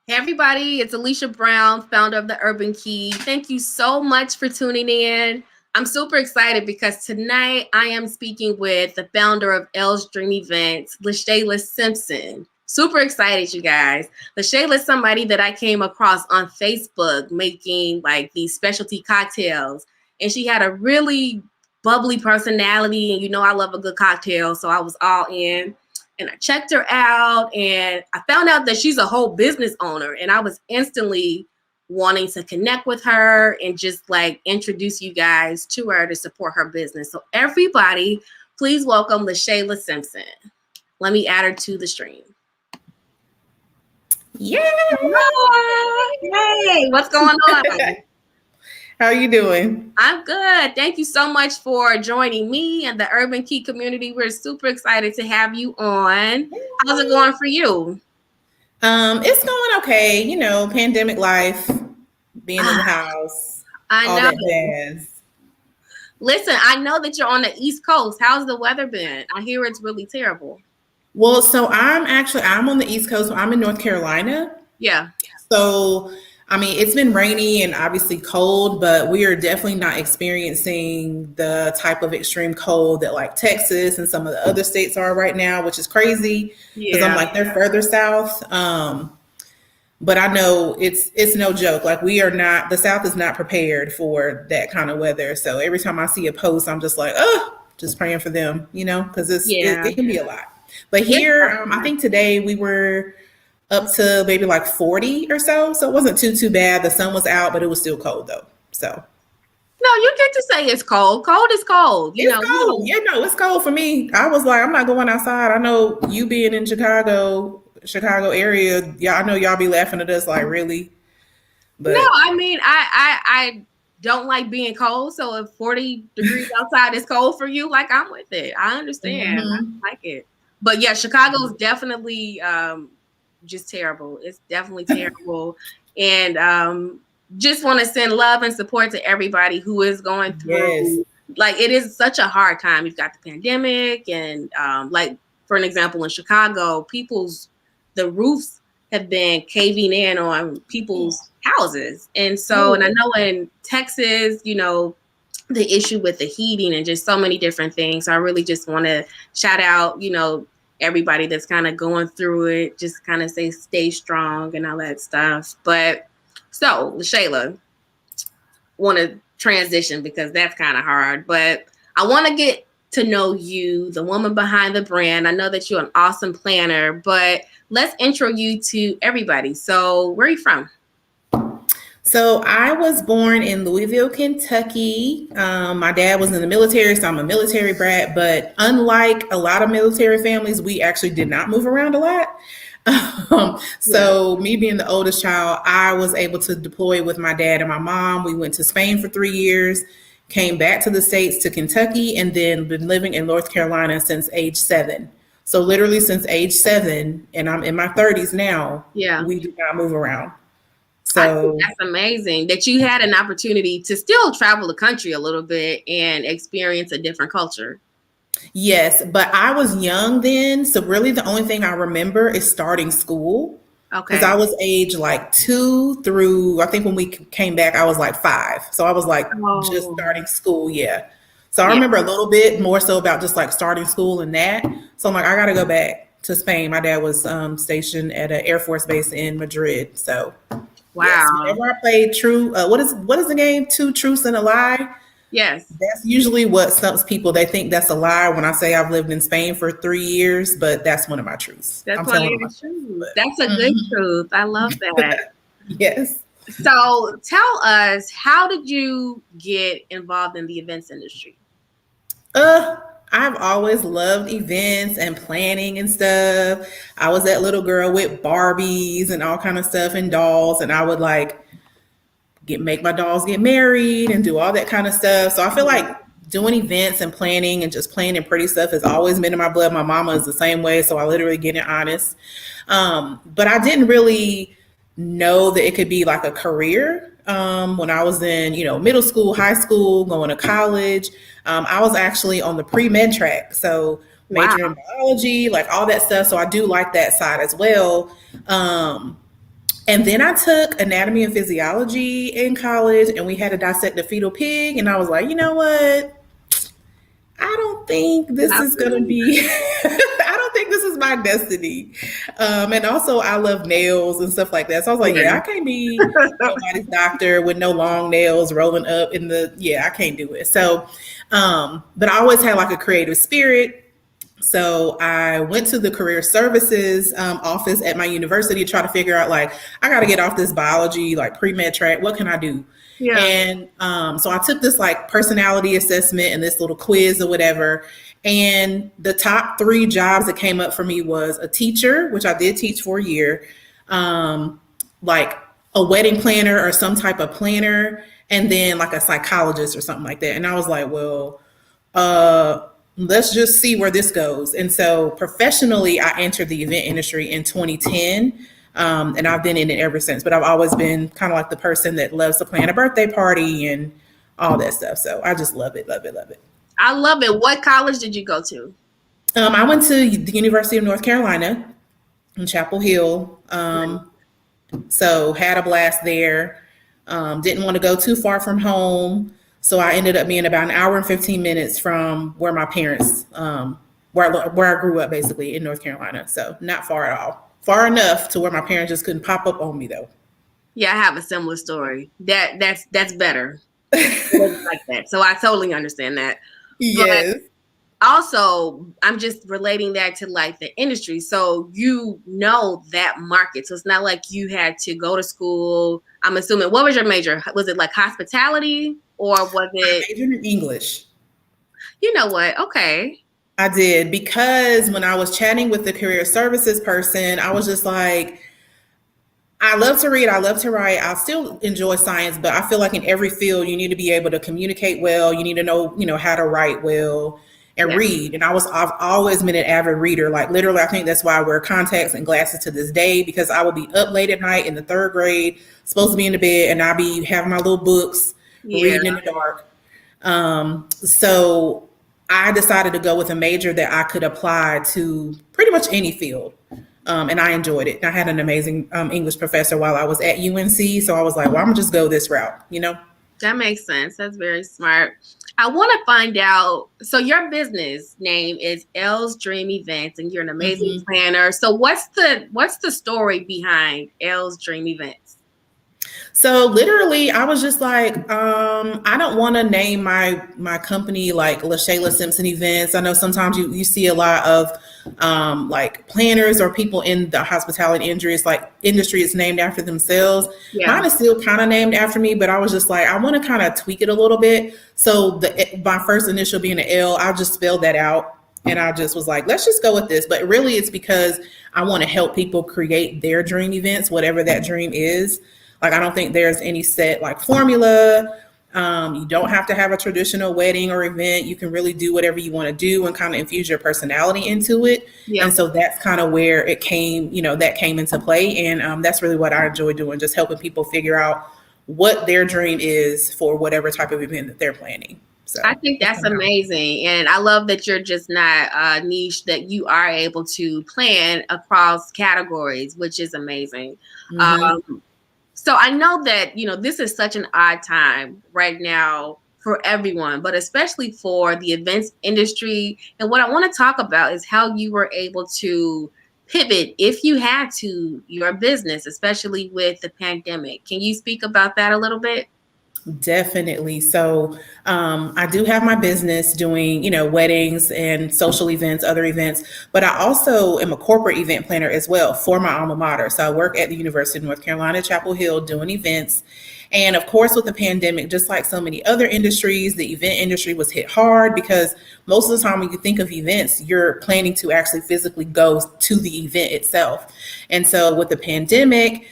Hey everybody, it's Alicia Brown, founder of the Urban Key. Thank you so much for tuning in. I'm super excited because tonight I am speaking with the founder of Elle's Dream Events, LaShayla Simpson. Super excited, you guys. LaShayla is somebody that I came across on Facebook making like these specialty cocktails. And she had a really bubbly personality. And you know I love a good cocktail, so I was all in. And I checked her out and I found out that she's a whole business owner. And I was instantly wanting to connect with her and just like introduce you guys to her to support her business. So everybody, please welcome LaShayla Simpson. Let me add her to the stream. Yay! Hey, what's going on? How are you doing? I'm good. Thank you so much for joining me and the Urban Key community. We're super excited to have you on. How's it going for you? It's going okay. You know, pandemic life, being in the house, I all know. that jazz. Listen, I know that you're on the East Coast. How's the weather been? I hear it's really terrible. Well, so I'm on the East Coast. So I'm in North Carolina. Yeah. So, I mean, it's been rainy and obviously cold, but we are definitely not experiencing the type of extreme cold that like Texas and some of the other states are right now, which is crazy because I'm like, they're further south. But I know it's no joke. Like the South is not prepared for that kind of weather. So every time I see a post, I'm just like, oh, just praying for them, you know, because it can be a lot. But here, I think today we were up to maybe like 40 or so. So it wasn't too bad. The sun was out, but it was still cold though. So. No, you get to say it's cold. Cold is cold. It's cold. Yeah, no, it's cold for me. I was like, I'm not going outside. I know you being in Chicago area. Yeah, I know y'all be laughing at us like, really? But no, I mean, I don't like being cold. So if 40 degrees outside is cold for you, like I'm with it. I understand. I like it. But yeah, Chicago is definitely just terrible. It's definitely terrible. And just want to send love and support to everybody who is going through, like, it is such a hard time. You've got the pandemic and like, for an example, in Chicago, the roofs have been caving in on people's houses. And so, and I know in Texas, you know, the issue with the heating and just so many different things. So I really just want to shout out, you know, everybody that's kind of going through it, just kind of stay strong and all that stuff. But so LaShayla, want to transition because that's kind of hard, but I want to get to know you, the woman behind the brand. I know that you're an awesome planner, but let's intro you to everybody. So where are you from? So I was born in Louisville, Kentucky. My dad was in the military, so I'm a military brat. But unlike a lot of military families, we actually did not move around a lot. So me being the oldest child, I was able to deploy with my dad and my mom. We went to Spain for 3 years, came back to the States to Kentucky, and then been living in North Carolina since age 7. So literally since age 7, and I'm in my 30s now, we do not move around. So that's amazing that you had an opportunity to still travel the country a little bit and experience a different culture. Yes, but I was young then. So really the only thing I remember is starting school. Okay. Because I was age like 2 through, I think when we came back, I was like 5. So I was like just starting school. Yeah. So I remember a little bit more so about just like starting school and that. So I'm like, I got to go back to Spain. My dad was stationed at an Air Force base in Madrid. So wow. Yes, whenever I played what is the game? 2 Truths and a Lie? Yes. That's usually what stumps people. They think that's a lie when I say I've lived in Spain for 3 years, but that's one of my truths. That's one of the truths. That's a good truth. I love that. Yes. So tell us, how did you get involved in the events industry? I've always loved events and planning and stuff. I was that little girl with Barbies and all kind of stuff and dolls, and I would like make my dolls get married and do all that kind of stuff. So I feel like doing events and planning and just planning pretty stuff has always been in my blood. My mama is the same way, so I literally get it honest. But I didn't really know that it could be like a career. When I was in, middle school, high school, going to college, I was actually on the pre-med track. So major in biology, like all that stuff. So I do like that side as well. And then I took anatomy and physiology in college, and we had to dissect a fetal pig. And I was like, you know what? I don't think this is going to be, I don't think this is my destiny. And also, I love nails and stuff like that. So I was like, yeah, I can't be nobody's doctor with no long nails rolling up in the, I can't do it. So, but I always had like a creative spirit. So I went to the career services office at my university to try to figure out, like, I got to get off this biology, like pre-med track. What can I do? Yeah. And so I took this like personality assessment and this little quiz or whatever. And the top 3 jobs that came up for me was a teacher, which I did teach for a year, like a wedding planner or some type of planner, and then like a psychologist or something like that. And I was like, well, let's just see where this goes. And so professionally, I entered the event industry in 2010. And I've been in it ever since, but I've always been kind of like the person that loves to plan a birthday party and all that stuff. So I just love it, love it, love it. I love it. What college did you go to? I went to the University of North Carolina in Chapel Hill. So had a blast there. Didn't want to go too far from home. So I ended up being about an hour and 15 minutes from where my parents, where I grew up basically in North Carolina. So not far at all. Far enough to where my parents just couldn't pop up on me though. Yeah, I have a similar story. That's better. Like that. So I totally understand that. Yes. But also, I'm just relating that to like the industry. So you know that market. So it's not like you had to go to school. I'm assuming, what was your major? Was it like hospitality or was it? I majored in English. You know what? Okay. I did, because when I was chatting with the career services person, I was just like, I love to read, I love to write, I still enjoy science, but I feel like in every field you need to be able to communicate well, you need to know, how to write well and read. And I've always been an avid reader. Like literally, I think that's why I wear contacts and glasses to this day, because I would be up late at night in the 3rd grade, supposed to be in the bed, and I'd be having my little books, reading in the dark. So I decided to go with a major that I could apply to pretty much any field. And I enjoyed it. I had an amazing English professor while I was at UNC. So I was like, well, I'm gonna just go this route, That makes sense. That's very smart. I want to find out, so your business name is Elle's Dream Events, and you're an amazing planner. So what's the story behind Elle's Dream Events? So literally, I was just like, I don't want to name my company like LaShayla Simpson Events. I know sometimes you see a lot of like planners or people in the hospitality industry is named after themselves. Yeah. Mine is still kind of named after me, but I was just like, I want to kind of tweak it a little bit. So my first initial being an L, I just spelled that out. And I just was like, let's just go with this. But really, it's because I want to help people create their dream events, whatever that dream is. Like, I don't think there's any set like formula. You don't have to have a traditional wedding or event. You can really do whatever you want to do and kind of infuse your personality into it. Yeah. And so that's kind of where it came, that came into play. And that's really what I enjoy doing, just helping people figure out what their dream is for whatever type of event that they're planning. So I think that's amazing. And I love that you're just not niche, that you are able to plan across categories, which is amazing. So I know that, this is such an odd time right now for everyone, but especially for the events industry. And what I want to talk about is how you were able to pivot, if you had to, your business, especially with the pandemic. Can you speak about that a little bit? Definitely. So I do have my business doing, weddings and social events, other events, but I also am a corporate event planner as well for my alma mater. So I work at the University of North Carolina, Chapel Hill, doing events. And of course, with the pandemic, just like so many other industries, the event industry was hit hard because most of the time when you think of events, you're planning to actually physically go to the event itself. And so with the pandemic,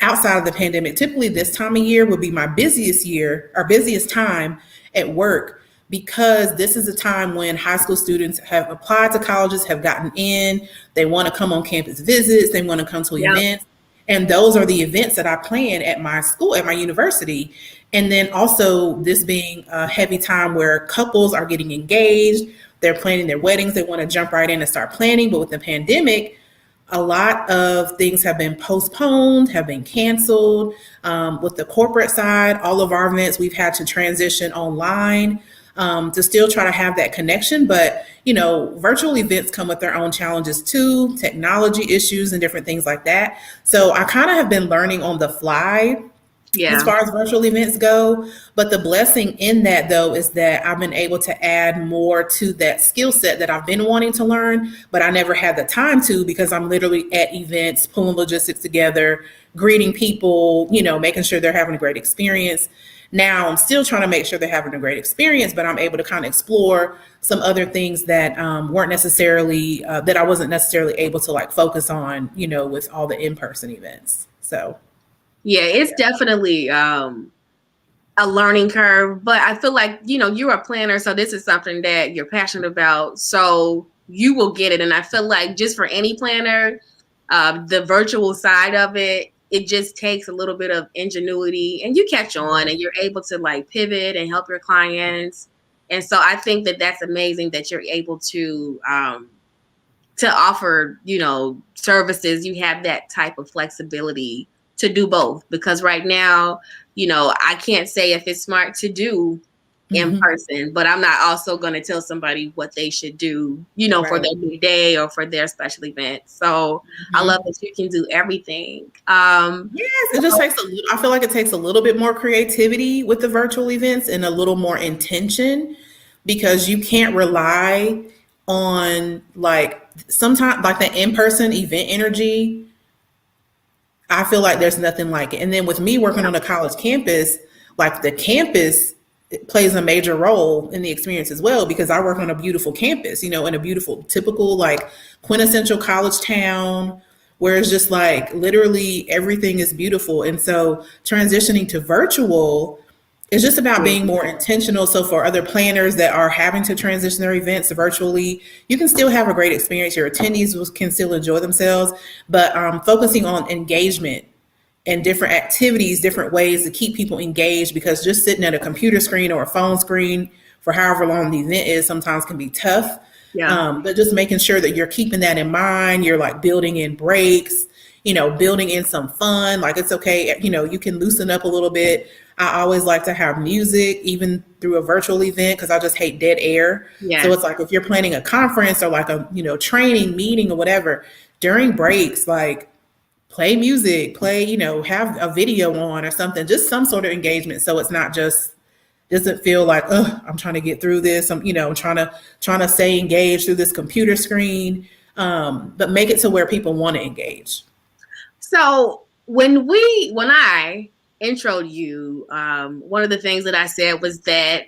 outside of the pandemic, typically this time of year would be my busiest time at work, because this is a time when high school students have applied to colleges, have gotten in, they want to come on campus visits, they want to come to events. And those are the events that I plan at my school, at my university. And then also this being a heavy time where couples are getting engaged, they're planning their weddings, they want to jump right in and start planning. But with the pandemic, a lot of things have been postponed, have been canceled. With the corporate side, all of our events, we've had to transition online to still try to have that connection. But, virtual events come with their own challenges too, technology issues and different things like that. So I kind of have been learning on the fly as far as virtual events go. But the blessing in that, though, is that I've been able to add more to that skill set that I've been wanting to learn, but I never had the time to, because I'm literally at events, pulling logistics together, greeting people, making sure they're having a great experience. Now I'm still trying to make sure they're having a great experience, but I'm able to kind of explore some other things that weren't necessarily, that I wasn't necessarily able to like focus on, with all the in-person events. So. Yeah, it's definitely a learning curve, but I feel like, you're a planner, so this is something that you're passionate about, so you will get it. And I feel like just for any planner, the virtual side of it, it just takes a little bit of ingenuity, and you catch on and you're able to like pivot and help your clients. And so I think that that's amazing that you're able to offer, services. You have that type of flexibility to do both, because right now, I can't say if it's smart to do in person, but I'm not also going to tell somebody what they should do, for their big day or for their special event. So I love that you can do everything. Yes, it just takes I feel like it takes a little bit more creativity with the virtual events and a little more intention, because you can't rely on sometimes like the in-person event energy. I feel like there's nothing like it. And then with me working on a college campus, like the campus plays a major role in the experience as well, because I work on a beautiful campus, in a beautiful, typical, like quintessential college town, where it's just like literally everything is beautiful. And so transitioning to virtual is just about being more intentional. So for other planners that are having to transition their events virtually, you can still have a great experience. Your attendees can still enjoy themselves, but focusing on engagement and different activities, different ways to keep people engaged, because just sitting at a computer screen or a phone screen for however long the event is sometimes can be tough. But just making sure that you're keeping that in mind. You're like building in breaks, building in some fun. Like it's okay, you can loosen up a little bit. I always like to have music, even through a virtual event, because I just hate dead air. So it's like if you're planning a conference or like a training meeting or whatever, during breaks, like play music, have a video on or something, just some sort of engagement. So it's not just, doesn't feel like, oh, I'm trying to get through this. I'm trying to stay engaged through this computer screen, but make it to where people want to engage. So when I introed you, one of the things that I said was that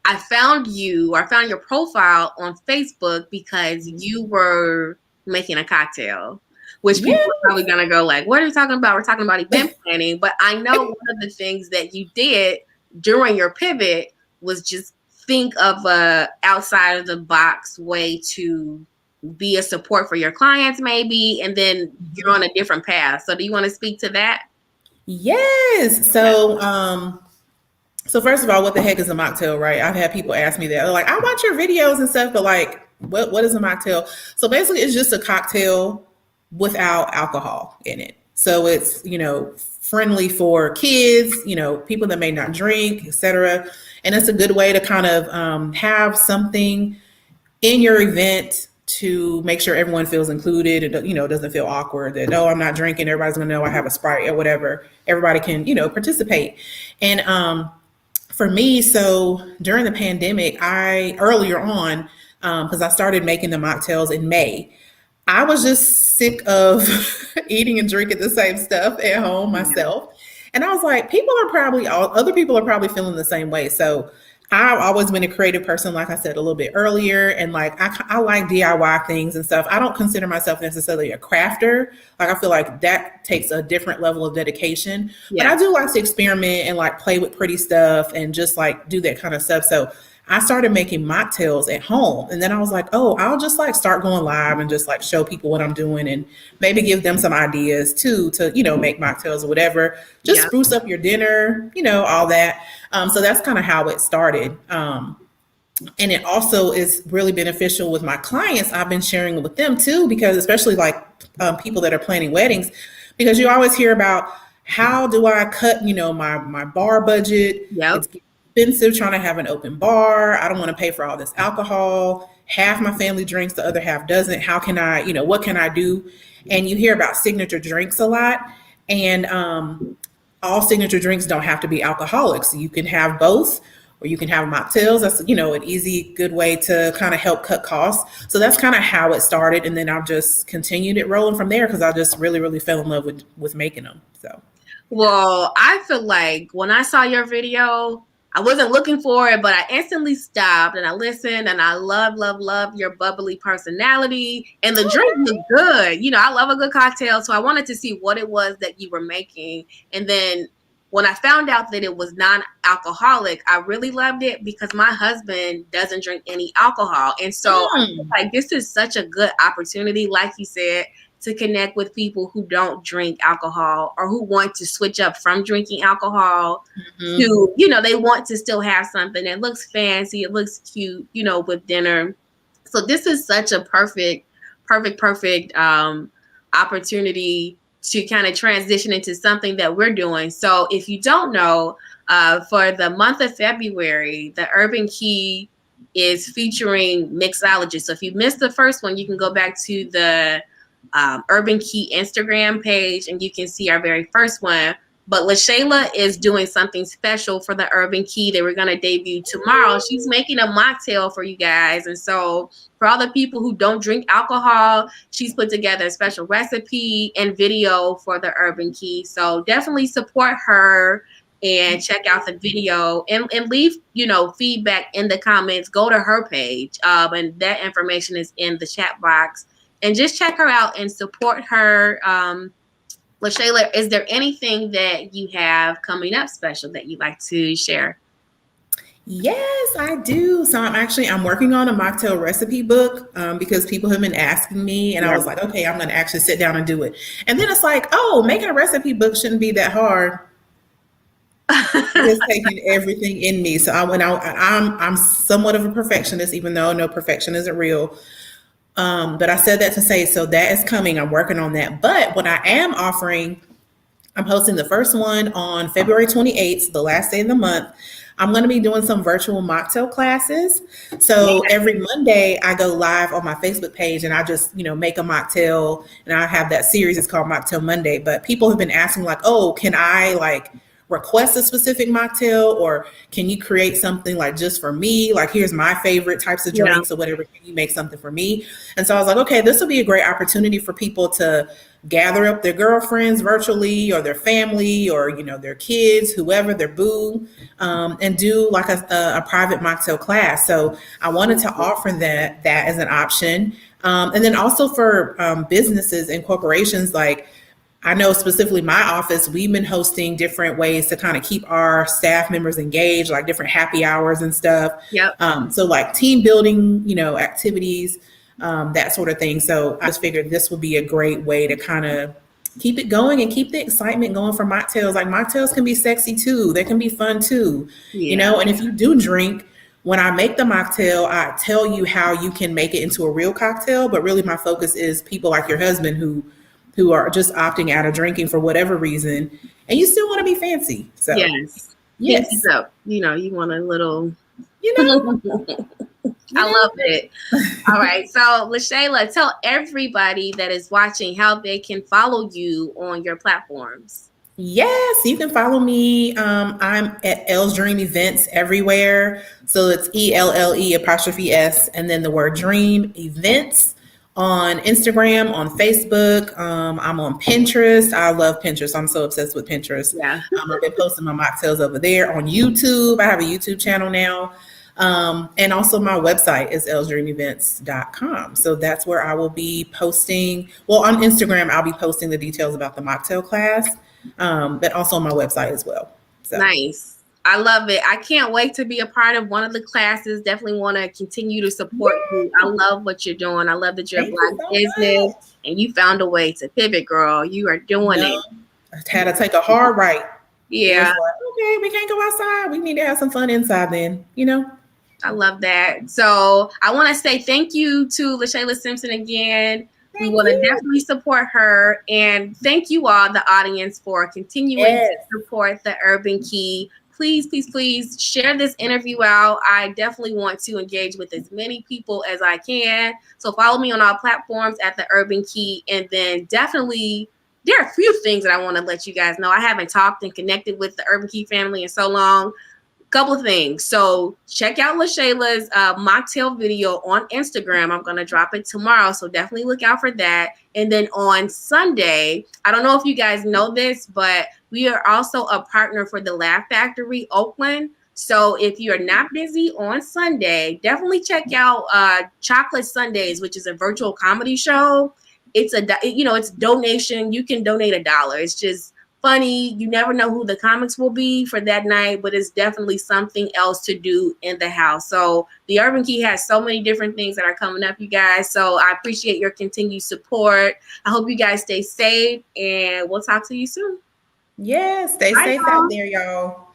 I found your profile on Facebook because you were making a cocktail, which people are probably going to go like, what are you talking about? We're talking about event planning. But I know one of the things that you did during your pivot was just think of a outside of the box way to be a support for your clients maybe, and then you're on a different path. So do you want to speak to that? Yes. So first of all, what the heck is a mocktail, right? I've had people ask me that. They're like, I watch your videos and stuff, but like, what is a mocktail? So basically it's just a cocktail without alcohol in it. So it's, friendly for kids, people that may not drink, etc. And it's a good way to kind of have something in your event to make sure everyone feels included. It, doesn't feel awkward that, oh, I'm not drinking, everybody's gonna know I have a Sprite or whatever. Everybody can, participate. And for me, so during the pandemic, earlier on, because I started making the mocktails in May, I was just sick of eating and drinking the same stuff at home myself. And I was like, other people are probably feeling the same way. So I've always been a creative person, like I said a little bit earlier. And like, I like DIY things and stuff. I don't consider myself necessarily a crafter. Like, I feel like that takes a different level of dedication. But I do like to experiment and like play with pretty stuff and just like do that kind of stuff. So I started making mocktails at home. And then I was like, oh, I'll just like start going live and just like show people what I'm doing and maybe give them some ideas too, to, make mocktails or whatever, just spruce up your dinner, all that. So that's kind of how it started. And it also is really beneficial with my clients. I've been sharing it with them too, because especially like people that are planning weddings, because you always hear about how do I cut, my bar budget. Yep. It's expensive trying to have an open bar. I don't want to pay for all this alcohol. Half my family drinks, the other half doesn't. How can I, what can I do? And you hear about signature drinks a lot. And all signature drinks don't have to be alcoholics. You can have both, or you can have mocktails. That's, an easy, good way to kind of help cut costs. So that's kind of how it started. And then I've just continued it rolling from there because I just really, really fell in love with making them. So. Well, I feel like when I saw your video, I wasn't looking for it, but I instantly stopped and I listened, and I love your bubbly personality, and the drink was good. I love a good cocktail. So I wanted to see what it was that you were making. And then when I found out that it was non-alcoholic, I really loved it because my husband doesn't drink any alcohol. And so I feel like this is such a good opportunity, like you said, to connect with people who don't drink alcohol or who want to switch up from drinking alcohol to, they want to still have something that looks fancy, it looks cute, with dinner. So this is such a perfect opportunity to kind of transition into something that we're doing. So if you don't know, for the month of February, the Urban Key is featuring mixologists. So if you missed the first one, you can go back to the Urban Key Instagram page and you can see our very first one. But LaShayla is doing something special for the Urban Key that we're going to debut tomorrow. She's making a mocktail for you guys. And so for all the people who don't drink alcohol, she's put together a special recipe and video for the Urban Key. So definitely support her and check out the video and leave, feedback in the comments. Go to her page. And that information is in the chat box. And just check her out and support her. LaShayla, is there anything that you have coming up special that you'd like to share? Yes, I do. So I'm working on a mocktail recipe book because people have been asking me, and I was like, okay, I'm going to actually sit down and do it. And then it's like, oh, making a recipe book shouldn't be that hard. Just taking everything in me. So I went out. I'm somewhat of a perfectionist, even though no, perfection isn't real. But I said that to say, so that is coming. I'm working on that. But what I am offering, I'm hosting the first one on February 28th, the last day of the month. I'm going to be doing some virtual mocktail classes. So every Monday I go live on my Facebook page and I just, make a mocktail, and I have that series. It's called Mocktail Monday. But people have been asking like, oh, can I request a specific mocktail, or can you create something just for me? Here's my favorite types of drinks or whatever. Can you make something for me? And so I was like, okay, this will be a great opportunity for people to gather up their girlfriends virtually, or their family, or, their kids, whoever, their boo, and do a private mocktail class. So I wanted to offer that as an option. And then also for businesses and corporations, I know specifically my office, we've been hosting different ways to kind of keep our staff members engaged, different happy hours and stuff. Yep. So team building, activities, that sort of thing. So I just figured this would be a great way to kind of keep it going and keep the excitement going for mocktails. Mocktails can be sexy too. They can be fun too, and if you do drink, when I make the mocktail, I tell you how you can make it into a real cocktail. But really my focus is people like your husband who are just opting out of drinking for whatever reason, and you still want to be fancy. So yes. So, you want a little, I love it. All right. So LaShayla, tell everybody that is watching how they can follow you on your platforms. Yes, you can follow me. I'm at Elle's Dream Events everywhere. So it's ELLE''S and then the word dream events. On Instagram, on Facebook, I'm on Pinterest. I love Pinterest. I'm so obsessed with Pinterest. Yeah. I've been posting my mocktails over there. On YouTube, I have a YouTube channel now. And also my website is ellsdreamevents.com. So that's where I will be posting. Well, on Instagram, I'll be posting the details about the mocktail class, but also on my website as well. So. Nice. I love it. I can't wait to be a part of one of the classes. Definitely want to continue to support you. I love what you're doing. I love that you're a Black business and you found a way to pivot, girl. You are doing it. I had to take a hard right. Yeah. Okay, we can't go outside. We need to have some fun inside then, I love that. So I want to say thank you to LaShayla Simpson again. We want to definitely support her. And thank you all, the audience, for continuing to support the Urban Key. Please, please, please share this interview out. I definitely want to engage with as many people as I can. So follow me on all platforms at the Urban Key. And then definitely, there are a few things that I want to let you guys know. I haven't talked and connected with the Urban Key family in so long. Couple of things. So check out LaShayla's mocktail video on Instagram. I'm going to drop it tomorrow. So definitely look out for that. And then on Sunday, I don't know if you guys know this, but we are also a partner for the Laugh Factory Oakland. So if you're not busy on Sunday, definitely check out Chocolate Sundays, which is a virtual comedy show. It's it's donation. You can donate $1. It's just funny. You never know who the comics will be for that night, but it's definitely something else to do in the house. So the Urban Key has so many different things that are coming up, you guys. So I appreciate your continued support. I hope you guys stay safe, and we'll talk to you soon. Yes, stay safe out there, y'all.